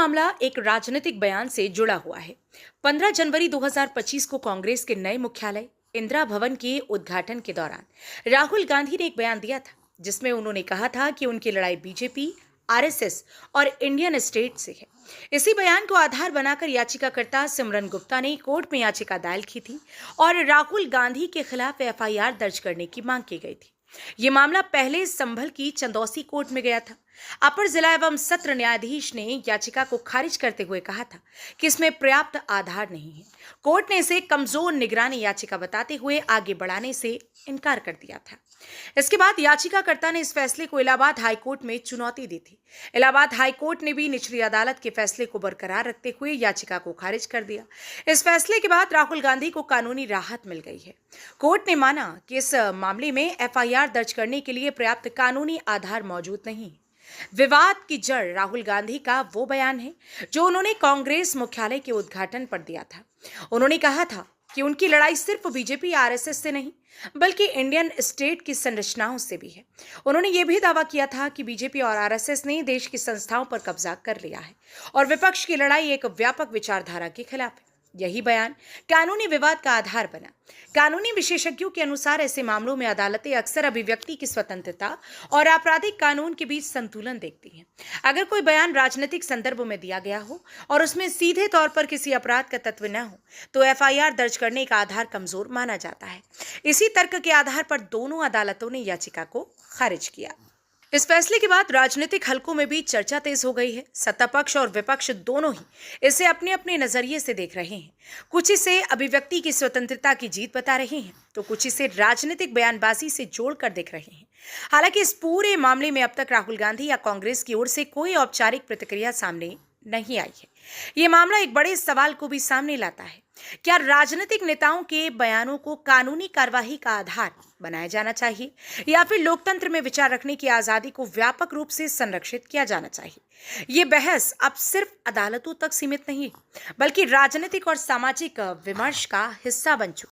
मामला एक राजनीतिक बयान से जुड़ा हुआ है। 15 जनवरी 2025 को कांग्रेस के नए मुख्यालय इंदिरा भवन के उद्घाटन के दौरान राहुल गांधी ने एक बयान दिया था, जिसमें उन्होंने कहा था कि उनकी लड़ाई बीजेपी, आरएसएस और इंडियन स्टेट से है। इसी बयान को आधार बनाकर याचिकाकर्ता सिमरन गुप्ता ने कोर्ट में याचिका दायर की थी और राहुल गांधी के खिलाफ एफआईआर दर्ज करने की मांग की गई थी। ये मामला पहले संभल की चंदौसी कोर्ट में गया था। अपर जिला एवं सत्र न्यायाधीश ने याचिका को खारिज करते हुए कहा था कि इसमें पर्याप्त आधार नहीं है। कोर्ट ने इसे कमजोर निगरानी याचिका बताते हुए आगे बढ़ाने से इनकार कर दिया था। इसके बाद याचिकाकर्ता ने इस फैसले को इलाहाबाद हाईकोर्ट में चुनौती दी थी। इलाहाबाद हाईकोर्ट ने भी निचली अदालत के फैसले को बरकरार रखते हुए याचिका को खारिज कर दिया। इस फैसले के बाद राहुल गांधी को कानूनी राहत मिल गई है। कोर्ट ने माना कि इस मामले में एफआईआर दर्ज करने के लिए पर्याप्त कानूनी आधार मौजूद नहीं है। विवाद की जड़ राहुल गांधी का वो बयान है जो उन्होंने कांग्रेस मुख्यालय के उद्घाटन पर दिया था। उन्होंने कहा था कि उनकी लड़ाई सिर्फ बीजेपी आरएसएस से नहीं, बल्कि इंडियन स्टेट की संरचनाओं से भी है। उन्होंने ये भी दावा किया था कि बीजेपी और आरएसएस ने देश की संस्थाओं पर कब्जा कर लिया है और विपक्ष की लड़ाई एक व्यापक विचारधारा के खिलाफ है। यही बयान कानूनी विवाद का आधार बना। कानूनी विशेषज्ञों के अनुसार ऐसे मामलों में अदालतें अक्सर अभिव्यक्ति की स्वतंत्रता और आपराधिक कानून के बीच संतुलन देखती हैं। अगर कोई बयान राजनीतिक संदर्भ में दिया गया हो और उसमें सीधे तौर पर किसी अपराध का तत्व न हो, तो एफआईआर दर्ज करने का आधार कमजोर माना जाता है। इसी तर्क के आधार पर दोनों अदालतों ने याचिका को खारिज किया। इस फैसले के बाद राजनीतिक हलकों में भी चर्चा तेज हो गई है। सत्ता पक्ष और विपक्ष दोनों ही इसे अपने अपने नजरिए से देख रहे हैं। कुछ इसे अभिव्यक्ति की स्वतंत्रता की जीत बता रहे हैं, तो कुछ इसे राजनीतिक बयानबाजी से जोड़कर देख रहे हैं। हालांकि इस पूरे मामले में अब तक राहुल गांधी या कांग्रेस की ओर से कोई औपचारिक प्रतिक्रिया सामने नहीं आई है। ये मामला एक बड़े सवाल को भी सामने लाता है। क्या राजनीतिक नेताओं के बयानों को कानूनी कार्यवाही का आधार बनाया जाना चाहिए या फिर लोकतंत्र में विचार रखने की आजादी को व्यापक रूप से संरक्षित किया जाना चाहिए? ये बहस अब सिर्फ अदालतों तक सीमित नहीं, बल्कि राजनीतिक और सामाजिक विमर्श का हिस्सा बन चुकी है।